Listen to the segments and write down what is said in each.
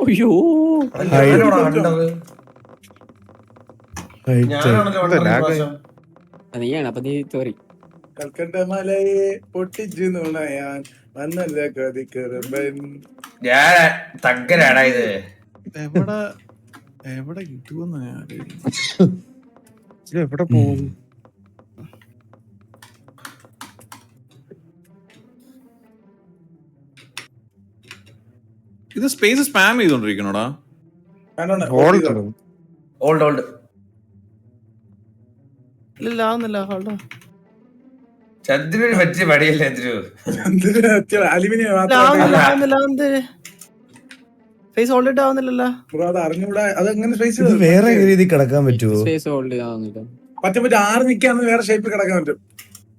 അയ്യോ നീയാണ് അപ്പൊ നീ സോറി. കൽക്കട്ട മലയെ പൊട്ടിച്ചു നുണയാൻ വന്നല്ല കതിക്കറമ്പൻ. ഞാൻ തങ്കനാടാ ഇത്. എവിടെ എവിടെ കിട്ടുമെന്ന് എവിടെ പോകും? ഇത് സ്പേസ് സ്പാം ചെയ്തോണ്ടിരിക്കണോടാ. ഓൾഡ് ഓൾഡ് ഇല്ല ആവുന്നില്ല. ചന്ദ്രന് പറ്റിയ പടിയല്ലേ അലുമിനിയം ഫേസ് ഓൾറെഡി ആവുന്നില്ലല്ലോ. അറിഞ്ഞൂടാ അതെങ്ങനെ സ്പേസ് വേറെ രീതി കിടക്കാൻ പറ്റുമോ? സ്പേസ് ഹോൾഡ് ചെയ്യാവുന്നില്ല. പറ്റും ആറ് നിൽക്കാന്ന് വേറെ ഷേപ്പ് കിടക്കാൻ പറ്റും.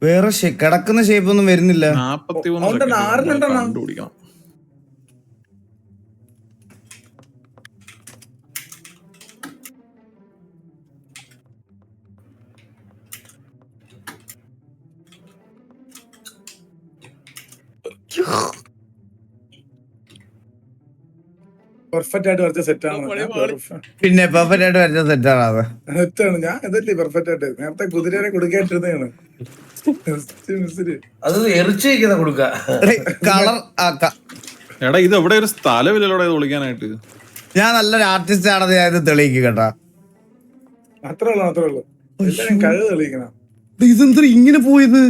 വേറെ കിടക്കുന്ന ഷേപ്പ് ഒന്നും വരുന്നില്ല. 41 കണ്ടുപിടിക്കണം. പെർഫെക്റ്റ് ആയിട്ട് വരച്ച സെറ്റ് ആണ്. പിന്നെ പെർഫെക്റ്റ് ആയിട്ട് വരച്ച സെറ്റാണ് അത്. സെറ്റാണ്. ഞാൻ ഇതല്ലേ പെർഫെക്റ്റ് ആയിട്ട് നേരത്തെ കുതിരയെ കൊടുക്കാണ്ടിരുന്നതാണ്. അത് എറിച്ചു വയ്ക്കുന്ന കൊടുക്ക കളർ എടാ ഇത് എവിടെ ഒരു സ്ഥലമില്ലല്ലോടെ ഇത് വിളിക്കാനായിട്ട്. ഞാൻ നല്ലൊരു ആർട്ടിസ്റ്റ് ആണെന്ന് ഞാൻ ഇത് തെളിയിക്കും കേട്ടാ. അത്രേ ഉള്ളു കഴിവ് തെളിയിക്കണം. ഇതെന്താ ഇങ്ങനെ പോയത്?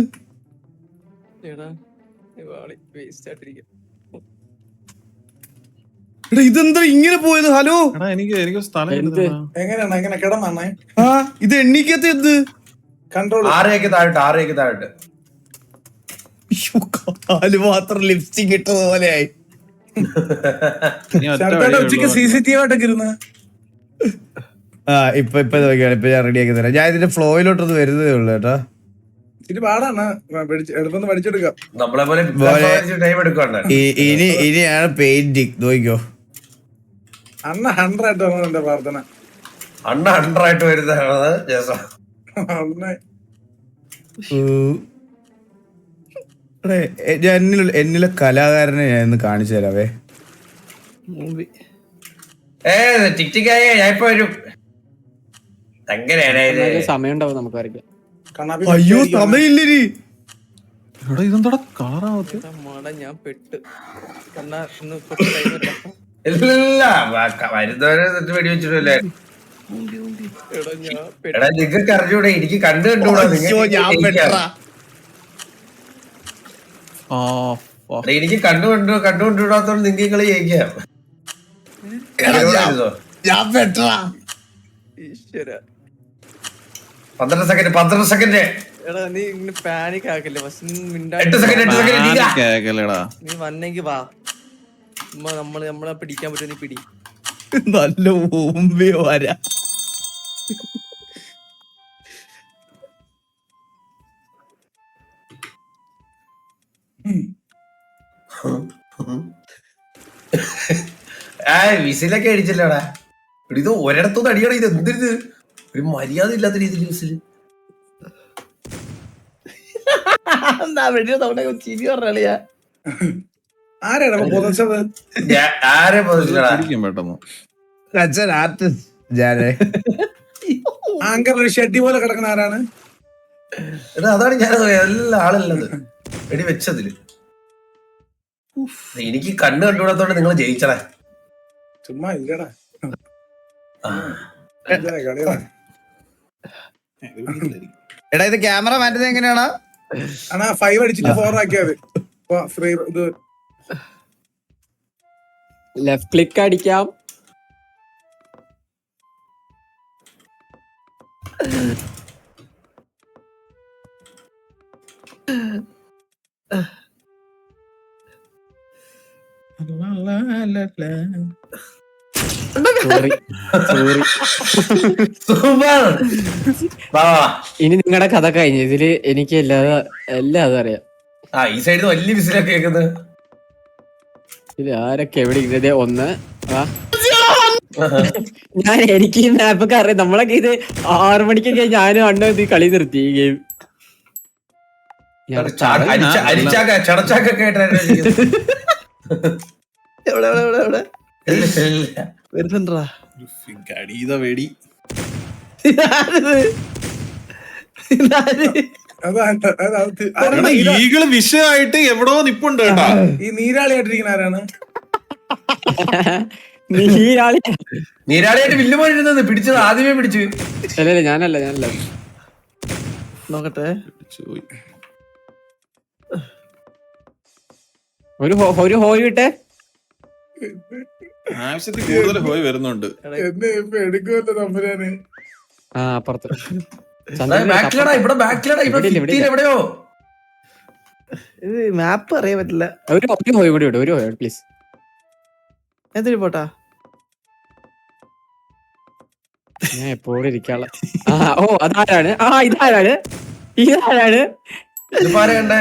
ഇതെന്താ ഇങ്ങനെ പോയത്? ഹലോ എനിക്ക് സ്ഥലം എങ്ങനെയാണ് എങ്ങനെ കിടന്നാണേ? ആ ഇത് എണ്ണിക്കത്ത് എന്ത് കൺട്രോൾ 6 താഴോട്ട് കാല് മാത്രം ലിപ്സ്റ്റിക് ഇട്ടത് പോലെയായി. ഉച്ചക്ക് CCTV ആയിട്ടൊക്കെ ഇരുന്ന്. ആ ഇപ്പൊ നോക്കിയാണ്. ഇപ്പൊ ഞാൻ റെഡി ആക്കി തരാം. ഞാൻ ഇതിന്റെ ഫ്ലോയിലോട്ടൊന്ന് വരുന്നതേ ഉള്ളു കേട്ടാ. ഇച്ചിരി പാടാണ് എടുത്തൊന്ന് പഠിച്ചെടുക്കാം. നമ്മളെ പോലെ ടൈം എടുക്കണ്ട. ഇനിയാണ് പെയിന്റിങ്. നോക്കിക്കോ അണ്ണ 100 ആയിട്ട് വന്നത് എന്റെ പ്രാർത്ഥന. അണ്ണ 100 ആയിട്ട് വരുന്നതാണ് എന്നിലെ കലാകാരനെ ഞാൻ ഇന്ന് കാണിച്ചു തരാവേ. ടിക് ടിക് ആയേ ഞാൻ ഇപ്പൊ വരും. സമയം ഉണ്ടാവും നമുക്ക് വരയ്ക്കാം. അയ്യോ സമയില്ലരി. ഇതെന്താ കളറാവത്ത്? ഞാൻ പെട്ട് ഇല്ല വരുന്നവരെ വെടി വെച്ചിട്ടല്ലേ. എടാ നിങ്ങൾക്ക് അറിഞ്ഞൂടെ? എനിക്ക് കണ്ടുകൂടാ. എനിക്ക് കണ്ടുകൊണ്ടുകൂടാത്തോണ്ട് നിങ്ങൾക്ക് കളി ജയിക്കാം. 12 സെക്കൻഡ്. എടാ നീ ഇങ്ങനെ പാനിക് ആക്കല്ലേ. 8 സെക്കൻഡ്. നീ വന്നെങ്കി വാ. നമ്മളെ പിടിക്കാൻ പറ്റും. നീ പിടി. നല്ല മുമ്പേ വരാ. വിസിലൊക്കെ അടിച്ചല്ലോടാ. ഇത് ഒരിടത്തൊന്നും അടിയണം. ഇത് എന്തിരുത് ഒരു മര്യാദ ഇല്ലാത്ത രീതിയിൽ വിസില്. ചിരി പറഞ്ഞാ ആരാണ് പൊതച്ചത്? ആരെ പൊതിച്ചടാ? ആങ്കർ ഒരു ഷെഡി പോലെ കിടക്കുന്ന ആരാണ്? അതാണ് ഞാൻ എല്ലാ ആളല്ലത് വെടി വെച്ചതില്. എനിക്ക് കണ്ടുകൂടാത്തോണ്ട് നിങ്ങൾ ജയിച്ചടാ. ചുമ്മാ ഇല്ലടാ. എടാ ഇത് ക്യാമറ മാറ്റുന്നത് എങ്ങനെയാണോ? 5 അടിച്ചിട്ട് 4 ആക്കിയത്. ലെഫ്റ്റ് ക്ലിക്ക് അടിക്കാം. ഇനി നിങ്ങളുടെ കഥ കഴിഞ്ഞു. ഇതില് എനിക്ക് എല്ലാം അതറിയാം. ഈ സൈഡിൽ വലിയ വിസിലൊക്കെ കേൾക്കുന്നത്. ഇതില് ആരൊക്കെ എവിടെ ഇരുന്നത്? ഒന്ന് എനിക്ക് ഈ മാപ്പൊക്കെ അറിയാം. നമ്മളൊക്കെ ഇത് 6 മണിക്കൊക്കെ ഞാനും അണ്ണ ഇത് കളി നിർത്തി ഈ ഗെയിം. ചടച്ചാക്കൊക്കെ എവിടെ വരുന്നുണ്ടാ അടീത വേടി ഈകള് വിഷയമായിട്ട് എവിടോ നിപ്പുണ്ട് കേട്ടാ. ഈ നീരാളിയായിട്ടിരിക്കുന്ന ആരാണ്? നീരാളിയായിട്ട് വില്ല് പോയിരുന്നത് പിടിച്ചത് ആദ്യമേ പിടിച്ചു. അല്ലല്ല ഞാനല്ല നോക്കട്ടെ. പോയി. ഒരു ഹോയ് വിട്ടെ. ആവശ്യത്തിൽ കൂടുതൽ പോയി വരുന്നുണ്ട്. എന്നെ ഇപ്പൊ എടുക്കുമല്ലോ തമ്പുരാന്. ആ അപ്പുറത്ത് ബാക്കിലടാ ഇവിടെ ബാക്കിലടാ ഇവിടെ ഇവിടെ ഭിത്തിയിൽ എവിടെയോ. ഇത് മാപ്പ് അറിയാൻ പറ്റില്ല. ഒരു ഹോയ് കൂടി വിടും. ഒരു ഹോയ് പ്ലീസ്. എന്തിനു പോട്ടാ? ഞാൻ എപ്പോഴും ഇരിക്കാനുള്ള. ഓ അതാരാണ്? ഇതാരാണ്? ഇത് പറയണ്ടേ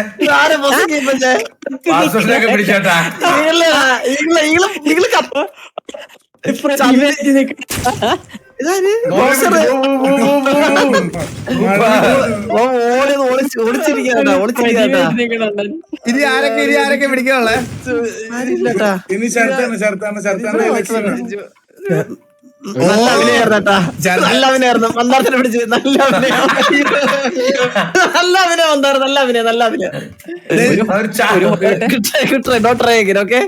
പാസ്വേഡിനൊക്കെ പിടിച്ചേട്ടാ. ഇനി ആരൊക്കെ പിടിക്കാനുള്ളേ? ഇനി ശരത്താണ് ഇലക്ഷൻ. നല്ല അഭിനയായിരുന്നു. മന്ദാരത്തിനെ പിടിച്ച് നല്ല അഭിനയം വന്നായിരുന്നു. നല്ല അഭിനയം. Dot try again. ഓക്കെ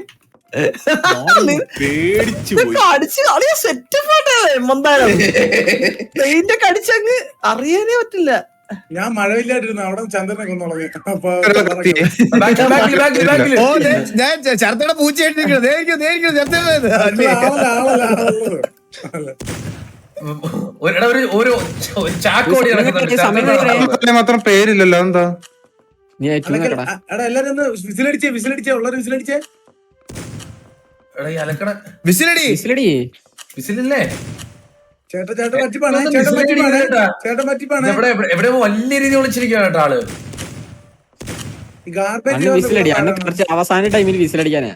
പേടിച്ചു പോയി. അടിച്ച് അളിയ സെറ്റ് പോട്ടെ മന്ദാരം. പെയിന്റ് ഒക്കെ അടിച്ചങ്ങ് അറിയാനേ പറ്റില്ല. ഞാൻ മഴയില്ലാണ്ടിരുന്നു അവിടെ ചന്ദ്രനെ കൊന്നുളങ്ങി. ഓ ഞാൻ ചർത്തയുടെ പൂച്ചയായിട്ടിരിക്കുന്നത്. ഒരു ചാക്കോടി മാത്രം പേരില്ലല്ലോ. എന്താ എടാ എല്ലാരും ഒന്ന് വിസിലടിച്ചേ ഉള്ളൊരു വിസിലടിച്ചേ. വിസിലടി വിസിലല്ലേ ചേട്ടൻ പറ്റിപ്പാണ്. എവിടെ വലിയ രീതി വിളിച്ചിരിക്കുകയാണ് കേട്ടോ ആള്. വിസിലടി അണ്ണ കുറച്ച് അവസാന ടൈമിൽ വിസിലടിക്കാനാ.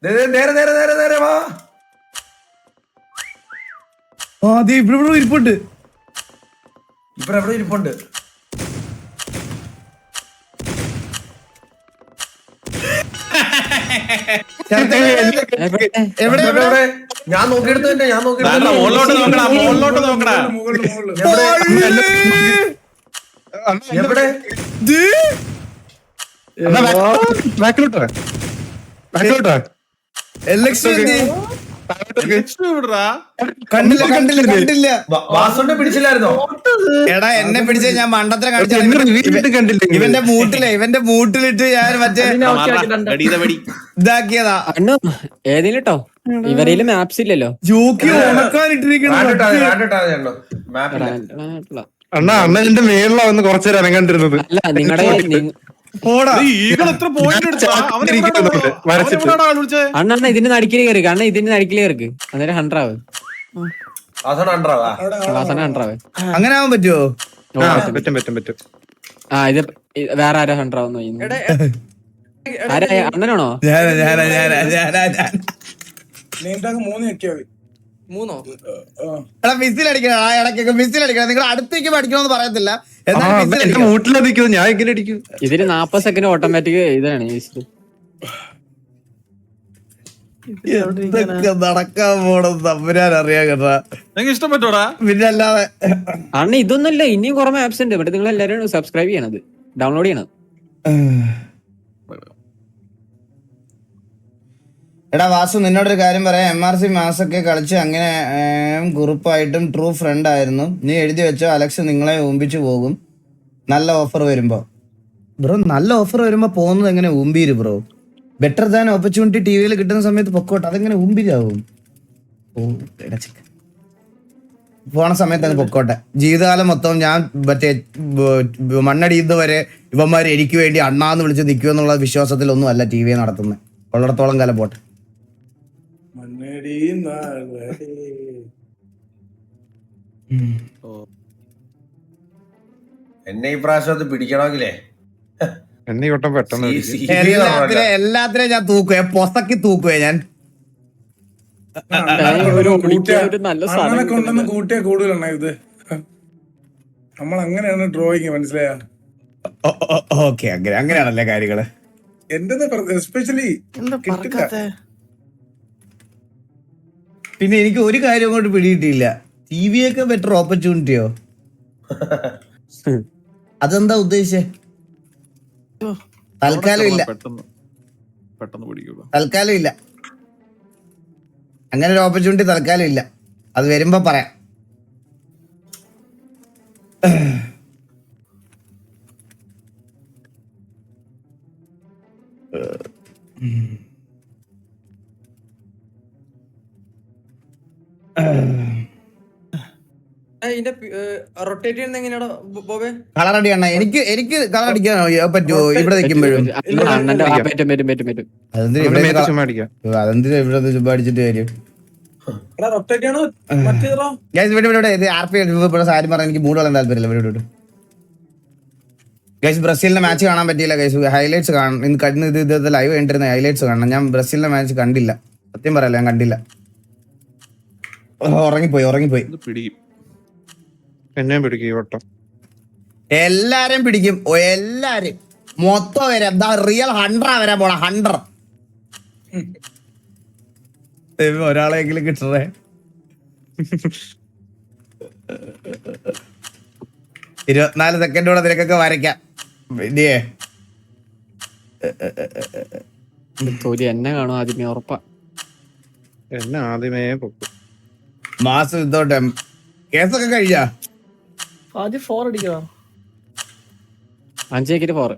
നേരെ വാ. ഇവിടെ ഇരിപ്പുണ്ട്. എവിടെ ഇരിപ്പുണ്ട്? എവിടെ? ഞാൻ നോക്കിയെടുത്തന്നെ. മുകളിലോട്ട് നോക്കടാ. എവിടെ? കണ്ടില്ല. വാസുണ്ടെ പിടിച്ചില്ലായിരുന്നോ? എടാ എന്നെ പിടിച്ച ഞാൻ മണ്ടത്തിനെ കണ്ടില്ല. ഇവന്റെ മൂട്ടിലിട്ട് ഞാൻ മറ്റേ ഇതാക്കിയതാ. അണ്ണ ഏതെങ്കിലും കേട്ടോ ഇവരേലും മാപ്സ് ഇല്ലല്ലോ. ജോക്കി ഉണക്കാനിട്ടിരിക്കണം. അണ്ണന്റെ മേളിലാവുന്ന കുറച്ചേരം ഇറങ്ങാണ്ടിരുന്നത്. അല്ല നിങ്ങളുടെ അണ്ണ ഇതിന്റെ നടുക്കില് കയറി. കാരണം ഇതിന്റെ നടുക്കില് കയറിക്ക് അന്നേരം 100 ആവും. അങ്ങനെ ആവാൻ പറ്റുമോ? പറ്റും. ഇത് വേറെ ആരാ 100 ആവുന്നു? ആരാ അണ്ണനാണോ? മൂന്നോ? എടാ മിസ്സിലടിക്കണം. ഇടയ്ക്കൊക്കെ മിസ്സിലടിക്കണം. നിങ്ങൾ അടുത്തേക്ക് പഠിക്കണമെന്ന് പറയത്തില്ല. മൂട്ടിലാ നിൽക്കുന്നത്. ഞാൻ എങ്ങനെ അടിക്കും? ഇതിന് 40 സെക്കൻഡ് ഓട്ടോമാറ്റിക് ഇതാണ്. നടക്കാൻ പോണം തമ്പുരാൻ അറിയാൻ കേട്ടാ. നിങ്ങൾക്ക് ഇഷ്ടപ്പെട്ടോടാ? പിന്നെ അല്ലാതെ അണ്ണ ഇതൊന്നുമില്ല. ഇനിയും കുറെ ആപ്സ് ഉണ്ട്. ഇവിടെ നിങ്ങൾ എല്ലാവരും സബ്സ്ക്രൈബ് ചെയ്യണത്, ഡൗൺലോഡ് ചെയ്യണം. എടാ വാസു നിന്നോടൊരു കാര്യം പറയാം. MRC മാസൊക്കെ കളിച്ച് അങ്ങനെ ഗ്രൂപ്പായിട്ടും ട്രൂ ഫ്രണ്ട് ആയിരുന്നു. നീ എഴുതി വെച്ചോ അലക്സ് നിങ്ങളെ ഊമ്പിച്ചു പോകും നല്ല ഓഫർ വരുമ്പോ. ബ്രോ നല്ല ഓഫർ വരുമ്പോ പോകുന്നത് എങ്ങനെ ഊമ്പിര് bro? Better than opportunity TV കിട്ടുന്ന സമയത്ത് പൊക്കോട്ടെ. അതെങ്ങനെ ഊമ്പിരാവും? പോണ സമയത്ത് അങ്ങ് പൊക്കോട്ടെ. ജീവിതകാലം മൊത്തം ഞാൻ മറ്റേ മണ്ണടിയുന്നത് വരെ ഇവന്മാര് എനിക്ക് വേണ്ടി അണ്ണാന്ന് വിളിച്ച് നിൽക്കുമെന്നുള്ള വിശ്വാസത്തിലൊന്നും അല്ല TV നടത്തുന്നത്. ഉള്ളിടത്തോളം കാലം പോട്ടെ. എന്നെ ഈ പ്രാവശ്യത്ത് പിടിക്കണമെങ്കിലേ എന്നെ കൊട്ടം പെട്ടെന്ന് എല്ലാത്തിനെയും ഞാൻ തൂക്കുവേ, പൊസക്കി തൂക്കുവേ ഞാൻ. കൊണ്ടൊന്നും കൂട്ടിയാ കൂടുതലാണ് ഇത്. നമ്മൾ അങ്ങനെയാണ് ഡ്രോയിങ്, മനസ്സിലായ? ഓക്കെ അങ്ങനെയാണല്ലേ കാര്യങ്ങള്. എന്റെ എസ്പെഷ്യലി എന്താ പറക്കാത്തെ? പിന്നെ എനിക്ക് ഒരു കാര്യം കൊണ്ട് പിടിയിട്ടില്ല. TV ഒക്കെ ബെറ്റർ ഓപ്പർച്യൂണിറ്റിയോ? അതെന്താ ഉദ്ദേശിച്ചേ? തൽക്കാലം ഇല്ല, പെട്ടെന്ന് പിടിക്കുക. തൽക്കാലം ഇല്ല. അങ്ങനെ ഒരു ഓപ്പർച്യൂണിറ്റി തൽക്കാലം ഇല്ല. അത് വരുമ്പോ പറയാം. ഇതിന്റെ റൊട്ടേറ്റ് ചെയ്യുന്ന എങ്ങനെയാണോ ബോബേ? കളർ അടിയണ്ണ, എനിക്ക് കളർ അടിക്കാൻ പറ്റുമോ ഇവിടെ നിൽക്കുമ്പോഴും? അണ്ണന്റെ പറ്റും പറ്റും പറ്റും പറ്റും. അതെന്തിനാ നമ്മുടെ ഇവിടെ മേത്ത് ചുമ്മാ അടിക്കാം. അതെന്തിനാ ഇവിടെ ചുമ്മാ അടിച്ചിട്ട് കാര്യം? റൊട്ടേറ്റ് ആണോ മറ്റേതോ? ഗൈസ് ഇവിടെ ഇത് RP സാരി പറഞ്ഞാൽ എനിക്ക് മൂഡ് വളരെ താല്പര്യമില്ല. ഇവിടെ ഗൈസ് ബ്രസീലിന്റെ മാച്ച് കാണാൻ പറ്റിയില്ല. ഗൈസ് ഹൈലൈറ്റ്സ് കാണണം. ഇന്ന് കഴിഞ്ഞ ഇത് ലൈവ് കണ്ടിരുന്ന ഹൈലൈറ്റ്സ് കാണണം. ഞാൻ ബ്രസീലിന്റെ മാച്ച് കണ്ടില്ല, സത്യം പറയല്ല, ഞാൻ കണ്ടില്ല. ഉറങ്ങിപ്പോയി. ഇത് പിടിക്കും. എന്നെയും പിടിക്കും ഈ വട്ടം. എല്ലാരും പിടിക്കും, എല്ലാരും മൊത്തം വരാം. എന്താ റിയൽ 100 വരാൻ പോണ 100. ഒരാളെങ്കിലും കിട്ടണേ. 24 സെക്കൻഡോടെ നിനക്കൊക്കെ വരയ്ക്കാം. പിന്നെ തോലി എന്നെ കാണും ആദ്യമേ, ഉറപ്പാ. എന്നെ ആദ്യമേ പൊക്കും. മാസം ഇതോട്ടെ കേസൊക്കെ കഴിഞ്ഞാ? ആദ്യം 4 അടിക്കാം. 5 വിക്കറ്റ് 4.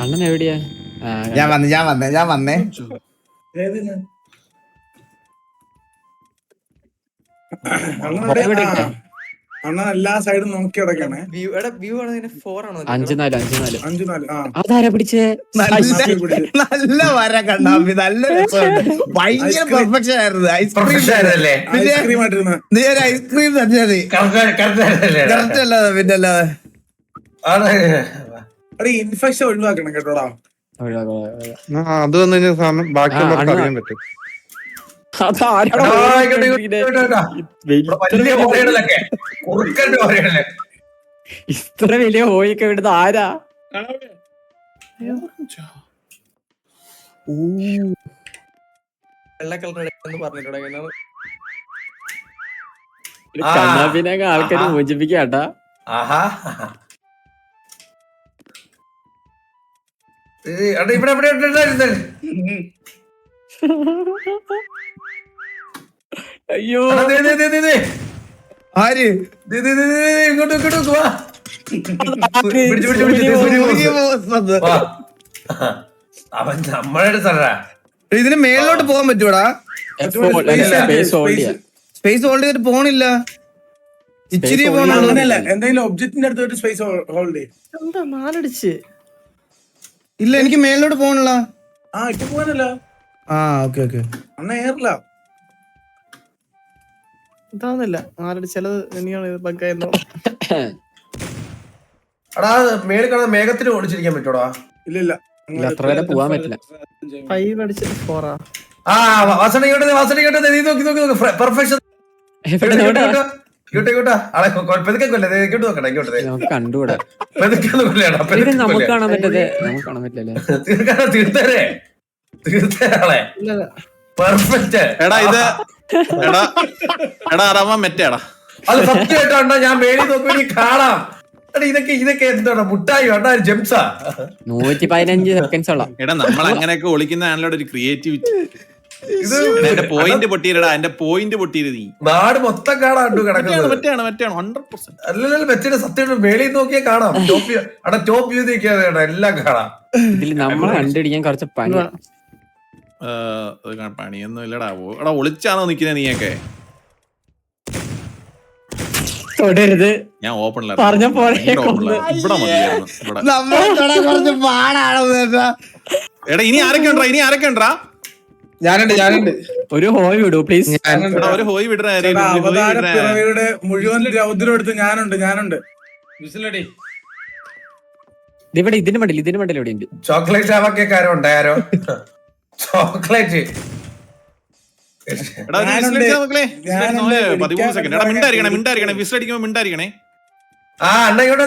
അണ്ണൻ എവിടെയാ? ഞാൻ വന്നേ. അണ്ണൻ എല്ലാ സൈഡും നോക്കി കിടക്കണേ. വ്യൂ ആണ് 4 ആണോ? 5-4 5-4. ആ അതാരാ പിടിച്ചേ? നല്ല വര കണ്ടാപ്പി, നല്ല രസമുണ്ട്. ഭയങ്കര പെർഫെക്ഷൻ ആയിരുന്നു. ഐസ്ക്രീം ആയിട്ടിരുന്ന നീ ഒരു ഐസ്ക്രീം തന്നെ കറക്റ്റ് അല്ലാതെ പിന്നെ അല്ലാതെ. ഇൻഫെക്ഷൻ ഒഴിവാക്കണം കേട്ടോടാ. അത് വന്നു കഴിഞ്ഞാൽ സാധനം ബാക്കിയുള്ളവർക്ക് അറിയാൻ പറ്റും. ഇത്ര വലിയ ഹോയൊക്കെ ഇവിടുന്ന് ആരാ? വെള്ള കളർ എന്ന് പറഞ്ഞിട്ടുണ്ടെങ്കിൽ കണ്ണാപ്പിനൊക്കെ ആൾക്കാര് മോചിപ്പിക്കാട്ടാ. അയ്യോ ആര് അവൻ നമ്മളുടെ സ്ഥലരാ. ഇതിന് മേളിലോട്ട് പോകാൻ പറ്റൂടാ? സ്പേസ് ഹോൾഡ് ചെയ്തിട്ട് പോണില്ല. ഇച്ചിരി പോണല്ലോ. അങ്ങനെയല്ല, എന്തെങ്കിലും ഒബ്ജക്റ്റിന്റെ അടുത്ത് സ്പേസ് ഹോൾഡ് ചെയ്യും. എന്താ 4 അടിച്ച്? ഇല്ല, എനിക്ക് മേളിലോട്ട് പോകണില്ല. ഇപ്പൊ പോകാനല്ല. ഓക്കെ അണ്ണ ഏറില്ല. ഇതാവുന്നില്ല 4 അടിച്ചത്. ഇനിയാണ് ബഗ്ഗായിരുന്നു. അടാ മേളിൽ കാണാൻ മേഘത്തിന് ഓടിച്ചിരിക്കാൻ പറ്റൂടാ? ഇല്ല അത്ര വരെ പോവാൻ പറ്റില്ല. 5 അടിച്ചിട്ട് 4 ആ. വാസന നീ നോക്കി പെർഫെക്ഷൻ കണ്ടുകൂടാ. നമുക്ക് കാണാൻ പറ്റതേ, നമുക്ക് കാണാൻ പറ്റില്ലല്ലേ? പെർഫെക്റ്റ്. എടാ ഇത് എടാ റമ മെറ്റേടാ. അത് സത്യമായിട്ടോ ഞാൻ മേളിൽ നോക്കി കാണാം. ഇതൊക്കെ എന്താണ് മുട്ടായി വേണ്ട ജെംസാ? 115 സെക്കൻഡ്സ് ഉള്ള. എടാ നമ്മൾ അങ്ങനെയൊക്കെ ഒളിക്കുന്നതാണല്ലോ ഒരു ക്രിയേറ്റിവിറ്റി. എന്റെ പോയിന്റ് പൊട്ടിയിരടാ, എന്റെ പോയിന്റ് പൊട്ടിയത് നീ. നാട് മൊത്തം കാണാൻ കിടക്കുന്നത്. മറ്റാണ് 100%. അല്ലല്ലോ മെറ്റിന്റെ സത്യം മേളിൽ നോക്കിയാൽ കാണാം. ടോപ്പ് വ്യൂ നോക്കിയാൽ എല്ലാം കാണാം. ഇതിൽ നമ്മളെ കണ്ടുപിടിക്കാൻ കുറച്ച് പണി. പണിയൊന്നും ഇല്ലടാ. എടാ ഒളിച്ചാണോ നിക്കുന്നത് നീയൊക്കെ? തൊടരുത്, ഞാൻ ഓപ്പണില്ല പറഞ്ഞ പോലെ ഇവിടെ മതിയായിരുന്നു. ഇവിടെ നമ്മളെ കുറച്ച് പാടാണ്. എടാ ഇനി ആരൊക്കെ ഉണ്ടാ? ഞാനുണ്ട്. ഒരു ഹോയ് വിടൂ പ്ലീസ്. ഒരു ഹോയ് വിടണ അവതാര പിറവിയുടെ മുഴുവൻ രൗദ്രം എടുത്ത് ഞാനുണ്ട്. വിസിലടി. ഇതിവിടെ ഇതിന് മണ്ടിൽ ഇവിടെ ഉണ്ട്. ചോക്ലേറ്റ് ആവാക്കാരോ ഉണ്ടായാരോ? ചോക്ലേറ്റ് എടാ ഒരു whistle അടിച്ചാ മക്കളെ. whistle അടിച്ച് നോക്ക്. 13 സെക്കൻഡ്. എടാ മിണ്ടായിരിക്കണേ. whistle അടിക്കുമ്പോ മിണ്ടായിരിക്കണേ. ആ അണ്ണ ഇങ്ങോട്ട്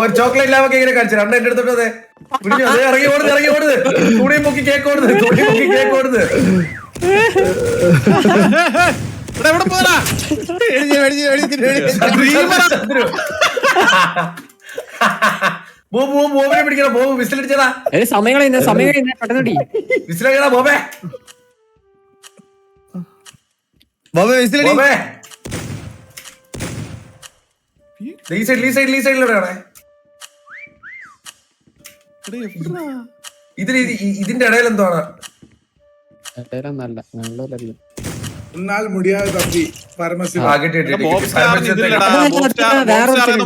ഒരു ചോക്ലേറ്റ് ലാവൊക്കെ ഇങ്ങനെ കഴിച്ചു അണ്ണ എന്റെ അടുത്തോട്ട് ഇറങ്ങി ഓടുന്നത് തുണിയും പൊക്കി കേക്ക് ഓടുന്നത് എടാ എവിടെ പോരാ? ബോബിനെ പിടിക്കണം ബോബ് വിസിലടിച്ചടാ സമയം പെട്ടെന്ന് വിസിലടിക്കടാ ബോബേ ബോബേ വിസിലടി. ബോബേ ഈ സൈഡിലൂടെ ഇതിന്റെ ഇടയിൽ എന്താണ് എന്നാൽ മുടിയാതെ തപ്പി പരമശിവ ബോബ് സ്റ്റാറിന് ഇതില്ലടാ. ബോബ് സ്റ്റാർ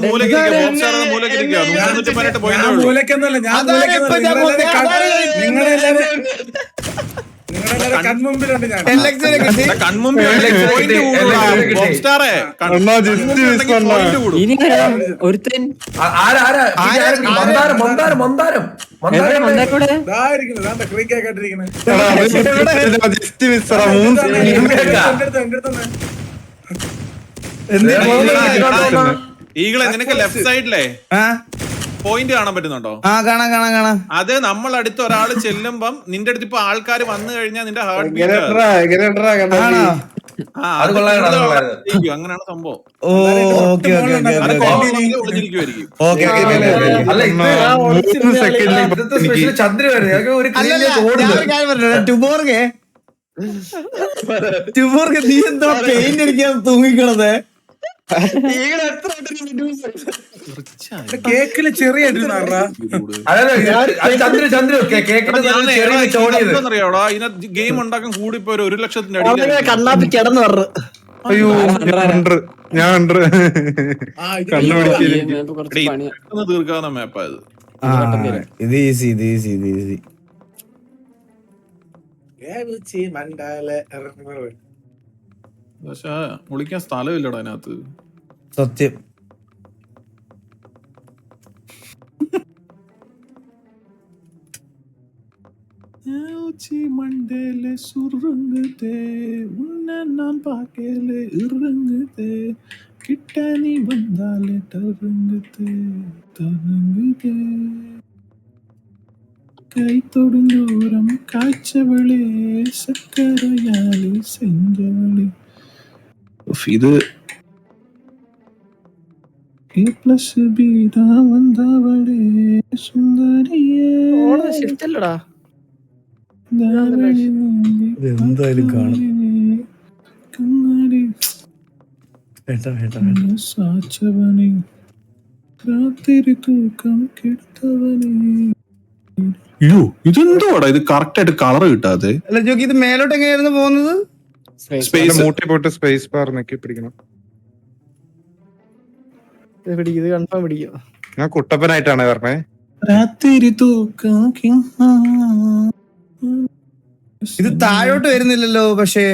മൂലയ്ക്ക് ഇരിക്കുക. ബോബ് സ്റ്റാർ മൂലയ്ക്ക് ഇരിക്കുക. 118 പോയിന്റ് ഉള്ളൂ. മൂലക്കെന്നല്ല ഞാൻ നിങ്ങളെല്ലാരും കൺമുമ്പിലുണ്ട് ഞാൻ കൺമുമ്പിൽ പോയിന്റ് കൂടുക. ബോബ് സ്റ്റാറേ പോയിന്റ് കൂടും. ഇനി ഒരുത്തൻ മന്ദാരം ഈകളെ നിനക്ക് ലെഫ്റ്റ് സൈഡിലെ പോയിന്റ് കാണാൻ പറ്റുന്നുണ്ടോ? കാണാം. അത് നമ്മൾ അടുത്ത് ഒരാൾ ചെല്ലുമ്പം നിന്റെ അടുത്ത് ഇപ്പൊ ആൾക്കാർ വന്നു കഴിഞ്ഞാൽ നിന്റെ ഹാർട്ട് അങ്ങനെയാണ് സംഭവം. ടുബോർഗ് നീ എന്തോ പെയിന്റ് അടിക്കാൻ തൂങ്ങിക്കണത് കേക്കില് ചെറിയ അറിയാവോടാ ഇതിനകത്ത് ഗെയിം ഉണ്ടാക്കാൻ കൂടി ഇപ്പൊ 1,00,000 അടി കണ്ണാപ്പി കിടന്നു പറഞ്ഞു. അയ്യോ ഞാൻ കണ്ടുപിടിക്കില്ല. തീർക്കാവുന്ന മാപ്പായത്. ഇത് ഈസി പക്ഷെ വിളിക്കാൻ സ്ഥലമില്ലടാ അതിനകത്ത്. സത്യം. മണ്ടേലെ സുറങ്ങത്തെ ഉന്നെ നാം പാക്കേലെ ഇറങ്ങത്തെ കിട്ടാനി വന്നാലെ തറങ്ങത്തെ കൈ തൊടുന്തോറും കാഴ്ചവളെ സക്കരയാലെ സെഞ്ചവളെ. ഇത് പ്ലസ് ബീതാ വന്നവളെ സുന്ദരിയേ. ഷിഫ്റ്റല്ലടാ എന്തായാലും കാണും. സാച്ചവനെ രാത്രി തൂക്കം കെടുത്തവനെ. അയ്യോ ഇതെന്തോടാ ഇത് കറക്റ്റ് ആയിട്ട് കളർ കിട്ടാതെ. അല്ല ജോക്കി ഇത് മേലോട്ട് എങ്ങനെയായിരുന്നു പോകുന്നത്? സ്പേസ് മൂട്ടി പോയിട്ട് സ്പേസ് ബാർ നെക്കി പിടിക്കണം. ഇത് കൺഫേം പിടിക്കും. ഞാൻ കുട്ടപ്പനായിട്ടാണ് പറഞ്ഞേ. രാത്രി തൂക്കം ഇത് താഴോട്ട് വരുന്നില്ലല്ലോ. പക്ഷേ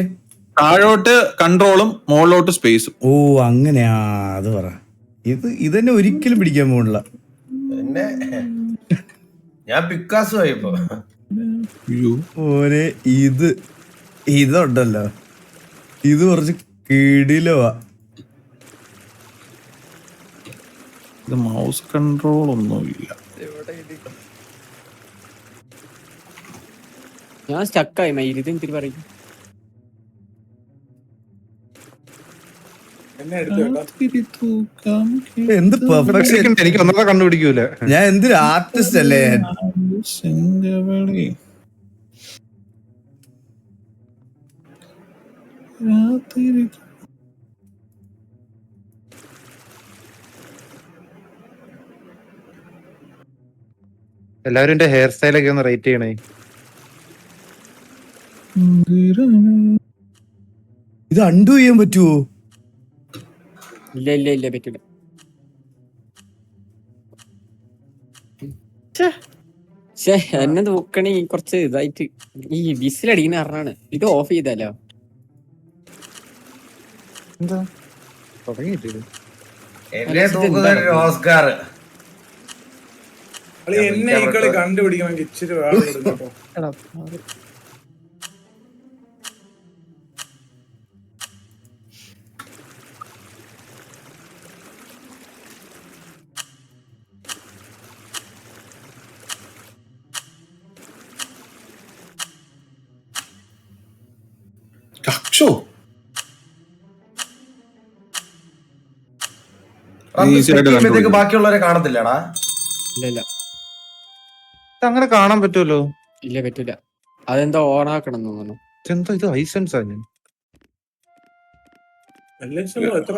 താഴോട്ട് കൺട്രോളും മുകളിലോട്ട് സ്പേസും. ഓ അങ്ങനെയാ. അത് പറ. ഇതന്നെ ഒരിക്കലും പിടിക്കാൻ പോണില്ല. ഞാൻ പിക്കാസു ആയിപ്പോ ഓരെ ഇതുണ്ടല്ലോ ഇത് കുറച്ച് കിടിലവാ. ഇത് മൗസ് കൺട്രോൾ ഒന്നുമില്ല. ഞാൻ സ്റ്റക്കായി മയിലിത് എന്തിരി പറയും. എന്ത് പെർഫെക്ഷൻ. എനിക്ക് ഒന്നര കണ്ടുപിടിക്കൂല. ഞാൻ എന്തൊരു ആർട്ടിസ്റ്റ് അല്ലേ. എല്ലാവരും എന്റെ ഹെയർ സ്റ്റൈലൊക്കെ ഒന്ന് റേറ്റ് ചെയ്യണേ. ഇത് അൺഡു ചെയ്യാൻ പറ്റുമോ? ഇല്ല പറ്റില്ല. എന്നെ നോക്കണേ കുറച്ച് ഇതായിട്ട് ഈ വിസിലടിക്കുന്ന കാരണാണ്. ഇത് ഓഫ് ചെയ്താലോ? എന്താ തുടങ്ങിയിട്ടില്ല. ഓസ്കാർ എന്നെ ഈ കളി കണ്ടുപിടിക്കണമെങ്കിൽ ഇച്ചിരി വേണം കേട്ടോ. ചെയ്യുമ്പോഴത്തേക്ക് ബാക്കിയുള്ളവരെ കാണത്തില്ലടാ. ഇല്ല ഇല്ല അങ്ങനെ കാണാൻ പറ്റുമല്ലോ. ഇല്ല പറ്റൂല. അതെന്തോ ഓണാക്കണം തോന്നുന്നു. എന്താ ഇത് ലൈസൻസ് ആണ്?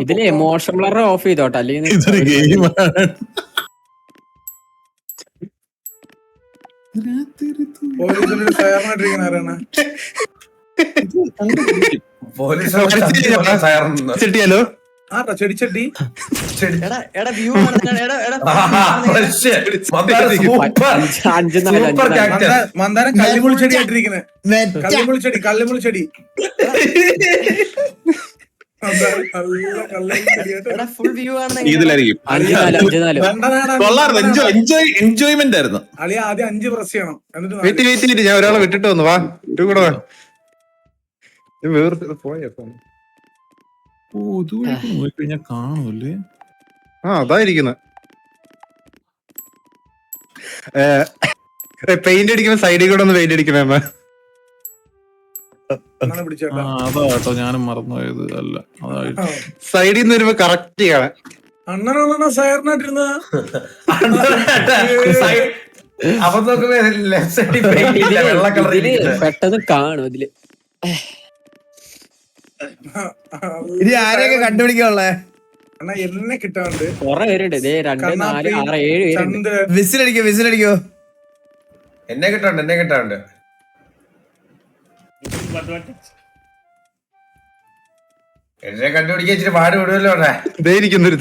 ഇതില് മോഷൻ ബ്ലർ ഓഫ് ചെയ്തോട്ടെ, അല്ലെങ്കിൽ ഇതൊരു ഗെയിമാണ്. പോലീസിനോട് സഹകരണമായിട്ടിരിക്കുന്ന ആരാണ്? പോലീസ് ചെട്ടിയാലോ? ആട്ടാ ചെടിച്ചട്ടി. എടാ എടാ വ്യൂ മന്ദാരം കള്ളിമുൾ ചെടിയായിട്ടിരിക്കുന്നത്. കള്ളിമുൾ ചെടി, കള്ളിമുൾ ചെടി. എടാ ഫുൾ വ്യൂ ആണ്. ഇതിലായിരിക്കും 5-4 എൻജോയ്മെന്റ് ആയിരുന്നു. അളിയ ആദ്യം 5 പ്രസ് ചെയ്യണം, എന്നിട്ട് വെയിറ്റ് ഞാൻ ഒരാളെ വിട്ടിട്ട് വന്നു. വാ ഇട്ട് കൂടെ വാ. വേറെ പോയപ്പോ നോക്കിക്കഴിഞ്ഞാ കാണൂല്ലേ? അതായിരിക്കുന്ന പെയിന്റ് അടിക്കുമ്പോ സൈഡിൽ കൂടെ ഒന്ന് പെയിന്റ് അടിക്കണേ. അങ്ങനെ പിടിച്ചേട്ടാ. അതാട്ടോ ഞാനും മറന്നുപോയത്. അല്ല അതായിട്ട് സൈഡിൽ നിന്ന് വരുമ്പോ കറക്റ്റ് ചെയ്യണം. അണ്ണനാണോ സഹകരണമായിട്ടിരുന്ന? അപ്പൊ നോക്കുമ്പോ ലെഫ്റ്റ് സൈഡിൽ വെള്ള കളർ പെട്ടെന്ന് കാണും ഇതില്. ഇനി ആരെയൊക്കെ കണ്ടുപിടിക്കാനുള്ളേ? അണ്ണാ എന്നെ കിട്ടാണ്ട് കൊറേ പേരുണ്ട്. 2, 4, 6, 7 പേരുണ്ട്. ചന്ദ്രൻ. വിസിലടിക്കോ? എന്നെ കിട്ടാണ്ട് എന്നെ കണ്ടുപിടിക്കാൻ ഇച്ചിരി പാട് വിടുമല്ലോ. ഇതായിരിക്കുന്നൊരു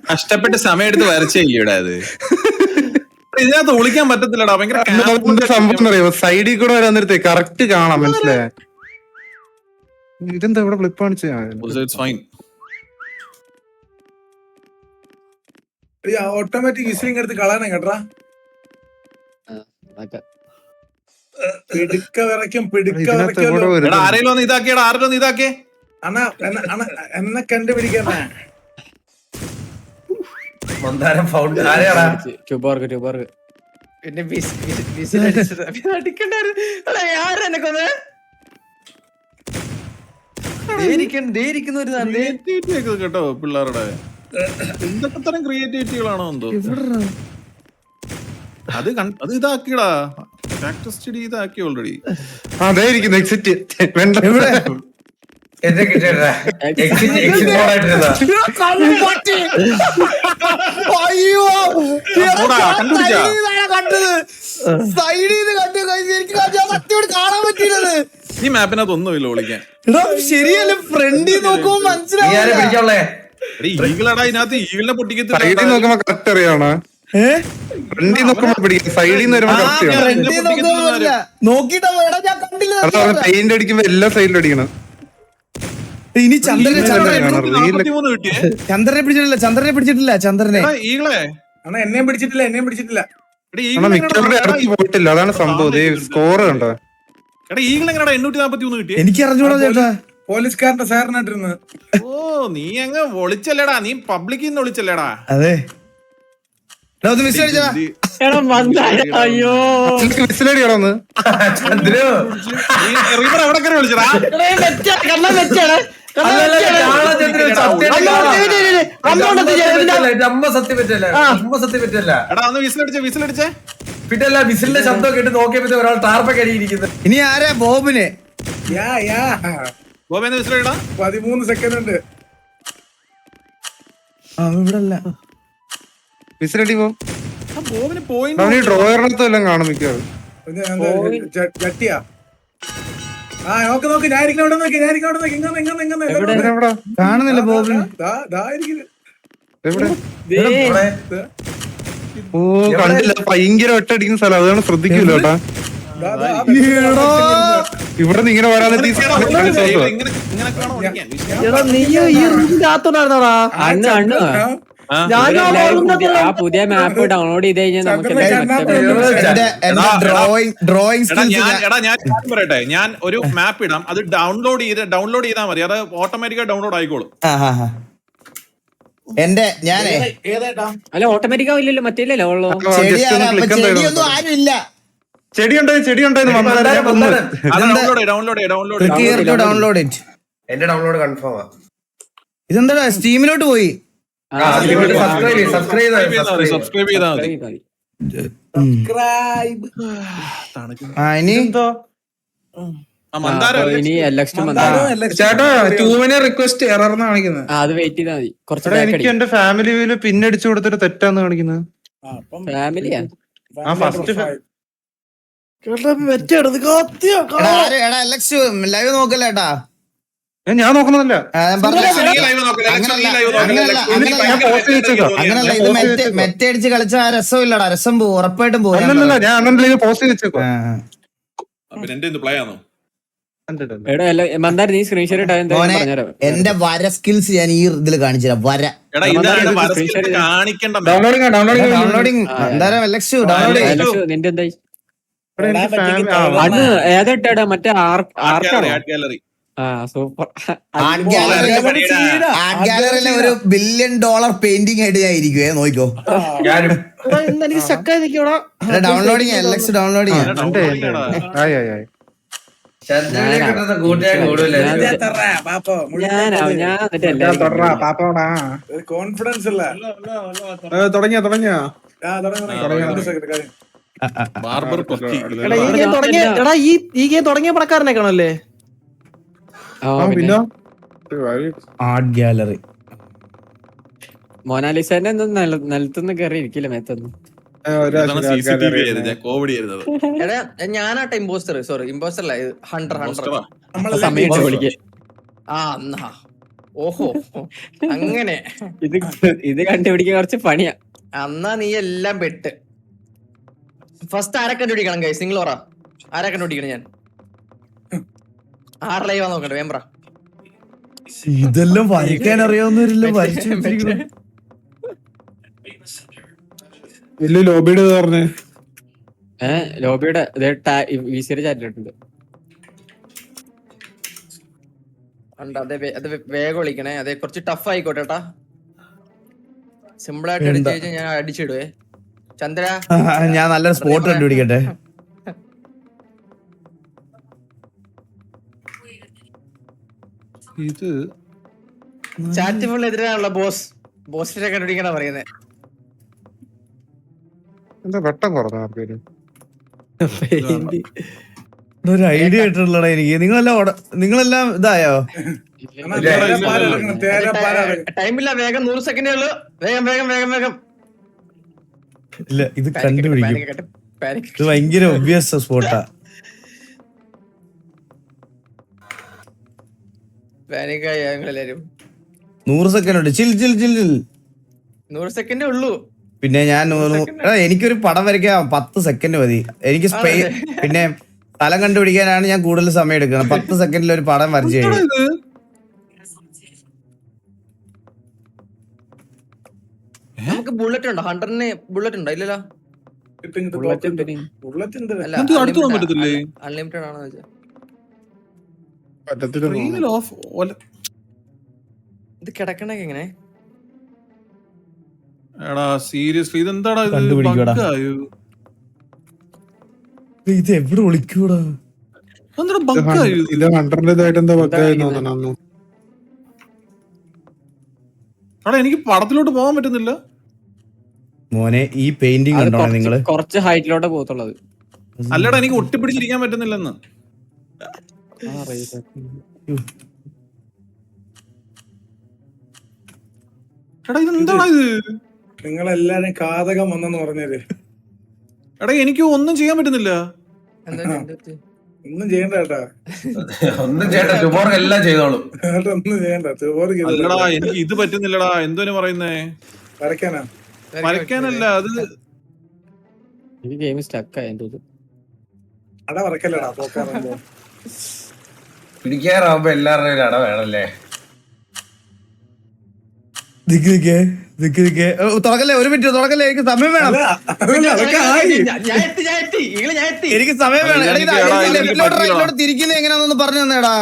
കഷ്ടപ്പെട്ട് സമയം എടുത്ത് വരച്ചില്ല ഇവിടെ. അത് ഇതിനകത്ത് ഒളിക്കാൻ പറ്റത്തില്ലടാ. ഭയങ്കര സംഭവം അറിയാമോ? സൈഡിൽ കൂടെ വരാൻ നേരത്തെ കറക്റ്റ് കാണാം. മനസ്സിലായ? ഇതെന്താ ഇവിടെ ഫ്ലിപ്പ് കാണിച്ച? ഓട്ടോമാറ്റിക് വിസിലിംഗ് എടുത്ത് കളയണം കേട്ടാ. പിടുക്ക വിറയ്ക്കും, പിടുക്ക വിറയ്ക്കും. ആരെങ്കിലും ഒന്ന് ഇതാക്കിയടാ, ആരെങ്കിലും ഒന്ന് ഇതാക്കിയേ. അണ്ണാ എന്നെ കണ്ടുപിടിക്കണ മന്ദാരം ഫൗണ്ട് ആരെയാടാ? ട്യൂബോർക്ക് പിന്നെ അടിക്കണ്ടായിരുന്നു. ആരെന്നെ കൊന്നേ? ഒരു കേട്ടോ പിള്ളേരുടെ എന്തൊക്കെ തരം ക്രിയേറ്റിവിറ്റികളാണോ എന്തോ. അത് ഇതാക്കിയടാ. സ്റ്റഡി ഇതാക്കി ഓൾറെഡി. അതായിരിക്കുന്നു എക്സിറ്റ്. എന്നെ കിട്ടിയടാ. എക്സിറ്റ് മോഡായിട്ടിരുന്നാ. ഈ മാപ്പിനകത്ത് ഒന്നുമില്ല ഒളിക്കാൻ. ശരിയല്ല, ഫ്രണ്ടിൽ നോക്കുമ്പോ മനസ്സിലായി. പിടിക്കാനുള്ളേ ഈഗിളടാ. ഇതിനകത്ത് ഈഗിളിനെ പൊട്ടിക്കത്തില്ല. സൈഡിൽ നോക്കുമ്പോ കറക്റ്റ് അറിയാണോ? ഫ്രണ്ടിൽ നോക്കുമ്പോ പിടിക്കും. സൈഡിൽ നിന്ന് വരുമ്പോ കറക്റ്റ് ചെയ്യണം. നോക്കിട്ടാ ഞാൻ കണ്ടില്ല. അതാണ് പെയിന്റ് അടിക്കുമ്പോ എല്ലാ സൈഡിലും അടിക്കണം. ഇനി ചന്ദ്രനെ പിടിച്ചിട്ടില്ല. ചന്ദ്രനെ ഈഗിളെ അണ്ണാ എന്നെയും പിടിച്ചിട്ടില്ല. മിക്കവരുടെ ഇടയ്ക്ക് പോയിട്ടില്ല. അതാണ് സംഭവം. സ്കോർ കണ്ടോ? എടാ ഈഗിൾ എങ്ങനെയാ 843 കിട്ടിയേ? എനിക്ക് അറിഞ്ഞൂടാ ചേട്ടാ. പോലീസുകാരന്റെ സഹകരണമായിട്ടിരുന്ന്. ഓ നീ അങ്ങ് ഒളിച്ചല്ലേടാ. നീ പബ്ലിക്കിൽ നിന്ന് ഒളിച്ചല്ലേടാ. അതെ. ഒന്ന് മിസ് അടിച്ചാ. അയ്യോ വിസിലടിയാണോന്ന്? ചന്ദ്രു റിവർ എവിടെ കയറി വിളിച്ചടാ? എടാ ഒന്ന് വിസിലടിച്ചേ. പിന്നല്ല വിസിലിന്റെ ശബ്ദം കേട്ട് നോക്കിയപ്പോ ഒരാൾ ടാർപ്പൊക്കെ അടിയിരിക്കുന്നത്. ഇനി ആരാ? ബോബിനെ. ഗോപേന്ന് വിസിലടിടാ. 13 സെക്കൻഡ് ഉണ്ട്. ഇവിടല്ല. വിസിലടി പോ. ബോബിന് പോയിന്റ് ഡ്രോയറിനകത്തും എല്ലാം കാണും മിക്കവാറും. ചട്ടിയാ. നോക്ക് ഞാൻ ഇരിക്കണ നോക്കി. കാണുന്നില്ല ബോബിന്. എവിടെ? ഓ കണ്ടില്ല. ഭയങ്കര ഒറ്റടിക്കുന്ന സ്ഥലം. അതാണ് ശ്രദ്ധിക്കൂല കേട്ടാ. ഇവിടെ നിന്ന് ഇങ്ങനെ വരാൻ ആ പുതിയ മാപ്പ് ഡൗൺലോഡ് ചെയ്ത് കഴിഞ്ഞാൽ നമുക്ക് ഞാൻ പറയട്ടെ. ഞാൻ ഒരു മാപ്പ് ഇടാം. അത് ഡൗൺലോഡ് ചെയ്താൽ മതി. അത് ഓട്ടോമാറ്റിക്കായി ഡൗൺലോഡ് ആയിക്കോളും. ഞാനേ അല്ല ഓട്ടോമാറ്റിക് ആവില്ലല്ലോ. മറ്റേല്ലോ ഉള്ളൂ. ചെടിയൊന്നും ആരുമില്ല. ചെടിയുണ്ടായിരുന്നു. Download download it. എന്റെ ഡൗൺലോഡ് കൺഫേം ആ. ഇതെന്താ സ്റ്റീമിലോട്ട് പോയി? സബ്സ്ക്രൈബ് ചെയ്താൽ മതി. ഇനി ഇനി LX2 മന്ദാരം. ചേട്ടാ 2 റിക്വസ്റ്റ് എറർ കാണിക്കുന്നത്. അത് വെയിറ്റ് ചെയ്താൽ മതി. കുറച്ച് എനിക്ക് എന്റെ ഫാമിലി വ്യൂല് പിന്നടിച്ചു കൊടുത്തിട്ട് തെറ്റാന്ന് കാണിക്കുന്നത്. ഫാമിലിയാ. ആ ഫസ്റ്റ് ലൈവ് നോക്കല്ലേട്ടാ. ഞാൻ നോക്കുന്നതല്ല. അങ്ങനല്ല, ഇത് മെറ്റടിച്ച് കളിച്ച ആ രസം ഇല്ലടാ, രസം പോവും, ഉറപ്പായിട്ടും പോകും. അല്ലല്ല, ഞാൻ അണ്ണൻ പോസ്റ്റ് വെച്ചേക്കോ. മന്ദാരം നീ സ്ക്രീൻഷോട്ട് പറഞ്ഞുതരാം. എന്റെ വര സ്കിൽസ് ഞാൻ ഈ ഇതിൽ കാണിച്ചുതരാം. വര കാണിക്കണ്ട. ഡൗൺലോഡിങ് എന്തായാലും LX2 ഡൗൺലോഡ്. നിന്റെ എന്തായി അത് ഏതായിട്ടാ? മറ്റേ ആർക്കാണോ? ഗാലറി. സൂപ്പർ. ആർട്ട് ഗാലറിയിലെ $1 ബില്യൺ പെയിന്റിംഗ് ആയിട്ട് ഞാൻ ഇരിക്കുവേ, നോക്കിക്കോ. Downloading LX downloading. കോൺഫിഡൻസ് ഇല്ല. തുടങ്ങിയ ബാർബർ പൊക്കി. ഈ ഗെയിം തുടങ്ങിയ പണക്കാരനെ കാണല്ലേ? പിന്നെ ആർട്ട് ഗാലറി. മൊനാലിസേന്റെ നിലത്തുനിന്ന് കയറി ഇരിക്കില്ല മേത്തൊന്നും. കോമഡി ആയിരുന്നത്. ഞാനാട്ടെ ഇമ്പോസ്റ്റർ. സോറി, ഇമ്പോസ്റ്റർ അല്ല, ഹണ്ടർ. സമയം വിളിക്കുക. ഓഹോ, അങ്ങനെ ഇത് കണ്ടുപിടിക്കാൻ കുറച്ച് പണിയാ. അന്നാ നീ എല്ലാം പെട്ട്. ഫസ്റ്റ് ആരെ കണ്ടുപിടിക്കണം ഗൈസ്? നിങ്ങൾ പറ, ആരെ കണ്ടുപിടിക്കണം? ഞാൻ ആറ് ലൈവാ നോക്കട്ടെ, വേമ്പ്ര. ഇതെല്ലാം വരയ്ക്കാൻ അറിയാവുന്നവരില്ല. വലിയ ലോബിയുടെ പറഞ്ഞേ. ലോബിയുടെ VC ചാറ്റിട്ടുണ്ട്. അത് വേഗം വിളിക്കണേ. അതെ, കുറച്ച് ടഫ് ആയിക്കോട്ടെ കേട്ടാ. സിമ്പിൾ ആയിട്ട് അടിച്ചു കഴിഞ്ഞാൽ ഞാൻ അടിച്ചിടുവേ. ചന്ദ്ര, ഞാൻ നല്ലൊരു സ്പോട്ട് കണ്ടുപിടിക്കട്ടെ. ഇത് ചാറ്റ് ഫുൾ എതിരാണല്ലോ ബോസിനെ കണ്ടുപിടിക്കണ പറയുന്നത്. എന്താ വെട്ടം കുറഞ്ഞ ആർക്കേലും ഒരു ഐഡിയ ആയിട്ടുള്ളടാ എനിക്ക്. നിങ്ങളെല്ലാം ഇതായോ? ടൈമില്ല, വേഗം 100 സെക്കൻഡേ ഉള്ളൂ. വേഗം. ഇല്ല, ഇത് കണ്ടുപിടിക്കും. ഇത് ഭയങ്കര ഒബ്വിയസ് സ്പോട്ടാ. പാനിക്കായി ഞങ്ങളെല്ലാരും. 100 സെക്കൻഡ് ഉണ്ട്. ചിൽ 100 സെക്കൻഡേ ഉള്ളൂ. പിന്നെ ഞാൻ എനിക്കൊരു പടം വരയ്ക്കാൻ 10 സെക്കൻഡ് മതി. എനിക്ക് പിന്നെ സ്ഥലം കണ്ടുപിടിക്കാനാണ് ഞാൻ കൂടുതൽ സമയം എടുക്കുന്നത്. 10 സെക്കൻഡിൽ ഒരു പടം വരച്ചു കഴിഞ്ഞു. നമുക്ക് ബുള്ളറ്റ് ഉണ്ടോ? ഹണ്ടറിന് ബുള്ളറ്റ് ഉണ്ടോ? ഇല്ലല്ലോ. അൺലിമിറ്റഡ് ആണോ വെച്ചാ? ഇത് കിടക്കണൊക്കെ എങ്ങനെ? എടാ സീരിയസ്ലി ഇതെന്താടാ ഇത്? ഇത് എവിടെ ഒളിക്കൂടാ? ഇത് 100 എന്താ ബഗ്ഗായിരുന്നു. എനിക്ക് പടത്തിലോട്ട് പോകാൻ പറ്റുന്നില്ല മോനെ. ഈ പെയിന്റിംഗ് ഉണ്ടോ നിങ്ങള്? കുറച്ച് ഹൈറ്റിലോട്ട് പോകത്തുള്ളത്. അല്ലടാ, എനിക്ക് ഒട്ടിപ്പിടിച്ചിരിക്കാൻ പറ്റുന്നില്ലെന്ന്. എടാ ഇതെന്താടാ ഇത്? നിങ്ങളെല്ലാരും കാതകം വന്നെന്ന് പറഞ്ഞത്. എടാ എനിക്ക് ഒന്നും ചെയ്യാൻ പറ്റുന്നില്ല. ഒന്നും ചെയ്യണ്ട കേട്ടാ. ഒന്നും ചെയ്യണ്ട, ടുബോർക്ക് എല്ലാം ചെയ്തോളൂ. ഒന്നും ചെയ്യണ്ട. അല്ലടാ, എനിക്ക് ഇത് പറ്റുന്നില്ലടാ. എന്തോന് പറയുന്നേ? വരയ്ക്കാനല്ല, അത് ഗെയിം സ്റ്റക്ക് ആയി. അട വരക്കല്ലടാ, പോക്കാറുണ്ടോ? പിടിക്കാറാവുമ്പോ എല്ലാവരുടെയും അട വേണല്ലേ? തുറക്കല്ലേ, ഒരു മിനിറ്റ് തുറക്കല്ലേ, എനിക്ക് സമയം വേണം. എനിക്ക് സമയം വേണം. ലെഫ്റ്റിലോട്ട് തിരിക്കുന്നത് എങ്ങനെയാണെന്ന് പറഞ്ഞു തന്നേടാ.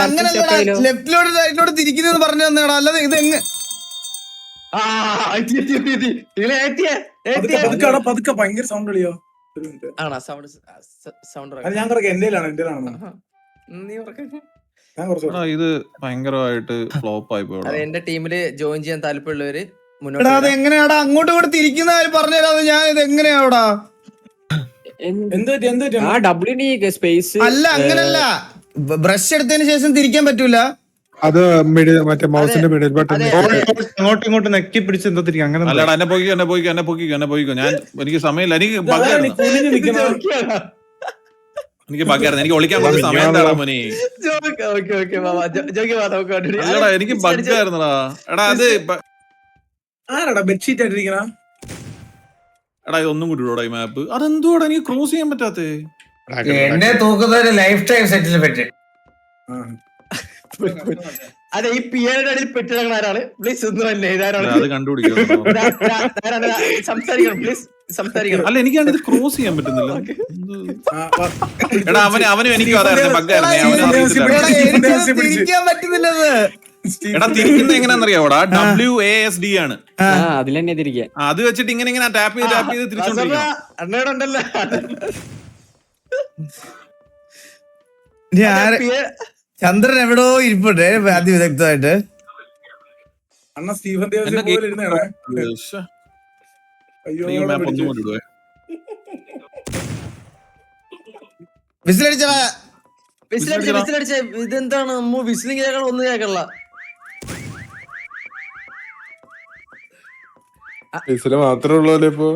അങ്ങനല്ല, ലെഫ്റ്റിലോട്ട് റൈറ്റിലോട്ട് തിരിക്കുന്നത് പറഞ്ഞു തന്നേടാ. അല്ലാതെ ഇത് പതുക്കെ ഭയങ്കര സൗണ്ട് കളിയോ? ഒരു മിനിറ്റ്. ആണോ സൗണ്ട് അത് ഞാൻ കുറയ്ക്കാം. എന്റെ നീ ഉറക്കം. ഞാൻ കുറച്ച് എടാ ഇത് ഭയങ്കരമായിട്ട് ഫ്ലോപ്പ് ആയി പോയി അത് എന്റെ ടീമില് ജോയിൻ ചെയ്യാൻ താല്പര്യമുള്ളവര് എടാ മുന്നോട്ട് അത് എങ്ങനെയാടാ അങ്ങോട്ട് കൂടെ തിരിക്കുന്ന പറഞ്ഞുതരാതെ ഞാൻ ഇത് എങ്ങനെയാടാ? എന്ത് പറ്റി? ആ WD സ്പേസ് അല്ല അങ്ങനല്ല, ബ്രഷ് എടുത്തതിന് ശേഷം തിരിക്കാൻ പറ്റൂല. അത് മറ്റേ മൗസിന്റെ മിഡിൽ ബട്ടൺ അങ്ങോട്ടും ഇങ്ങോട്ടും നെക്കി പിടിച്ച് എന്തോ തിരിക്കും അങ്ങനെ എന്തോ. അല്ലടാ എന്നെ പോയിക്കോ ഞാൻ എനിക്ക് സമയമില്ല എനിക്ക് ബഗ്ഗായിരുന്നു കുനിഞ്ഞ് നിൽക്കണം. എനിക്ക് ബഗ്ഗായിരുന്നു എനിക്ക് ഒളിക്കാൻ കുറച്ച് സമയം തരാ മോനെ അല്ലടാ എനിക്ക് ബഗ്ഗായിരുന്നടാ എടാ അത് ആരാടാ ബെഡ്ഷീറ്റ് ആയിട്ടിരിക്കണ? എടാ ഇത് ഒന്നും കൂടി ഇടോടാ ഈ മാപ്പ് അതെന്തോടാ എനിക്ക് ക്രോസ് ചെയ്യാൻ പറ്റാത്തേ എന്നെ തൂക്കുന്ന ഒരു ലൈഫ് ടൈം സെറ്റിൽമെന്റ്. അതെ ഈ പിയുടെ അടിയിൽ പെട്ടിടങ്ങൾ ആരാണ്? പ്ലീസ് ഒന്നും അല്ലേ ഇതാരാണ്? അത് കണ്ടുപിടിക്കും സംസാരിക്കണം പ്ലീസ്, സംസാരിക്കണം. അല്ല എനിക്കാണ് ഇത് ക്രോസ് ചെയ്യാൻ പറ്റുന്നില്ല എടാ അവനും എനിക്കും അതായിരുന്നു ബഗ്ഗായിരുന്നു അവനും അറിയത്തില്ല എനിക്കത് തിരിക്കാൻ പറ്റുന്നില്ലത്. എടാ തിരിക്കുന്നത് എങ്ങനെയാണെന്നറിയാവോടാ WASD ആണ് അതിൽ തന്നെ തിരിക്കാൻ. അത് വെച്ചിട്ട് ഇങ്ങനെ ടാപ്പ് ചെയ്ത് തിരിച്ചോണ്ടിരിക്കണം അണ്ണയോടുണ്ടല്ലോ ചന്ദ്രൻ എവിടോ ഇരിപ്പുണ്ട് അതിവിദഗ്ധമായിട്ട്. അണ്ണ സ്റ്റീഫൻ ദേവസ്യ പോലെ ഇരുന്നേടാ. അയ്യോ ഈ മാപ്പ് ഒന്നും കൂടി ഇടുവേ വിസിലടിച്ചടാ. വിസിലടിച്ച ഇതെന്താണ് അമ്മ വിസിലിംഗ് കേൾക്കണം, ഒന്നും കേൾക്കണില്ല. മാത്രമേ ഉള്ളൂ ഇപ്പൊ.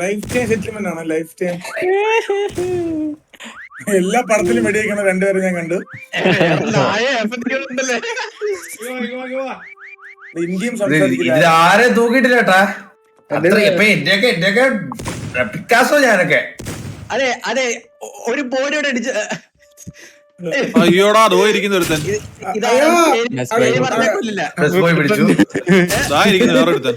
ലൈഫ് ടൈം സെറ്റിൽമെന്റ് ആണ്. ലൈഫ് ടൈം എല്ലാ പടത്തിലും വെടിവെക്കണ രണ്ടുപേരും ഞാൻ കണ്ടു. ഇന്ത്യയും സംസാരിക്കില്ല. ഇത് ആരെ തൂക്കിയിട്ടില്ല കേട്ടാ. എന്റെയൊക്കെ പിക്കാസോ ഞാനൊക്കെ. അതെ അതെ ഒരു ബോഡിയോടെ അടിച്ച് അയ്യോടാ അതോ ഇരിക്കുന്ന ഒരുത്തൻ കൊല്ലില്ല. ബസ് ബോയ് പിടിച്ചു. ദാ ഇരിക്കുന്നു വേറെ ഒരുത്തൻ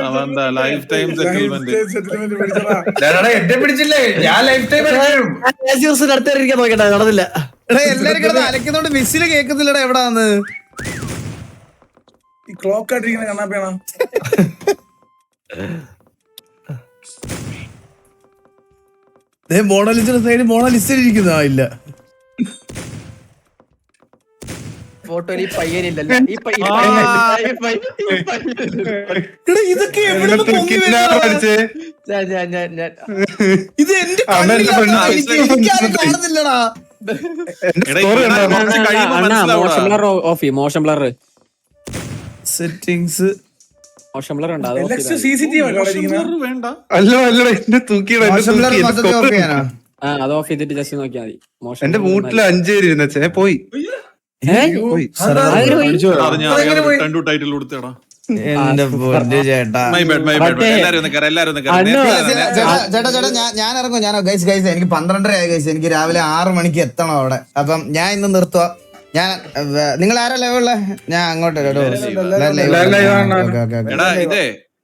അവന്താ ലൈഫ് ടൈം സെറ്റിൽമെന്റ് സെറ്റിൽമെന്റ് പിടിച്ചടാ. എന്നെ പിടിച്ചില്ലേ, ഞാൻ ലൈഫ് ടൈം അടുത്തിരിക്കാൻ നോക്കട്ടെ, നടന്നില്ല. എടാ എല്ലാരും കിടന്ന് അലക്കുന്നോണ്ട് വിസില് കേൾക്കുന്നില്ലടാ എവിടാന്ന്. ഈ ക്ലോക്ക് ആയിട്ടിരിക്കുന്ന കണ്ണാപ്പിയാണോ? മോണലിസിന്റെ സൈഡ് മോണലിസ്റ്റിരിക്കുന്ന ഇല്ല. ഫോട്ടോയിൽ ഈ പയ്യനില്ലല്ലോ, ഈ പയ്യൻ എടാ ഇതൊക്കെ എവിടുന്ന് പൊങ്ങി വരുന്നതാ? ഇത് എന്റെ കണ്ണിലാ, എനിക്കാരും കാണുന്നില്ലടാ. Motion blur settings motion blur ഉണ്ട്. എലക്സ് CCTV ആണോ ഇരിക്കുന്നത്? വേണ്ട അല്ല എന്നെ തൂക്കിയിടാ അത് ഓഫ് ചെയ്തിട്ട് ജസ്റ്റ് നോക്കിയാൽ മതി. മോഷൻ എന്റെ വീട്ടില് 5 പേര് ഇരുന്നേ പോയി പോയി. റിട്ടേൺ ടു ടൈറ്റിൽ കൊടുത്തേടാ എന്റെ പൊന്നു ചേട്ടാ. മൈ ബാഡ് എല്ലാരും ഒന്ന് ചേട്ടാ ഞാൻ ഇറങ്ങും. ഞാൻ ഗൈസ് എനിക്ക് 12:30 ആയി ഗൈസ്. എനിക്ക് രാവിലെ 6 മണിക്ക് എത്തണം അവിടെ. അപ്പം ഞാൻ ഇന്ന് നിർത്തുക. ഞാൻ നിങ്ങൾ ആരാ ലൈവുള്ള? ഞാൻ അങ്ങോട്ട് എടാ ഇതേ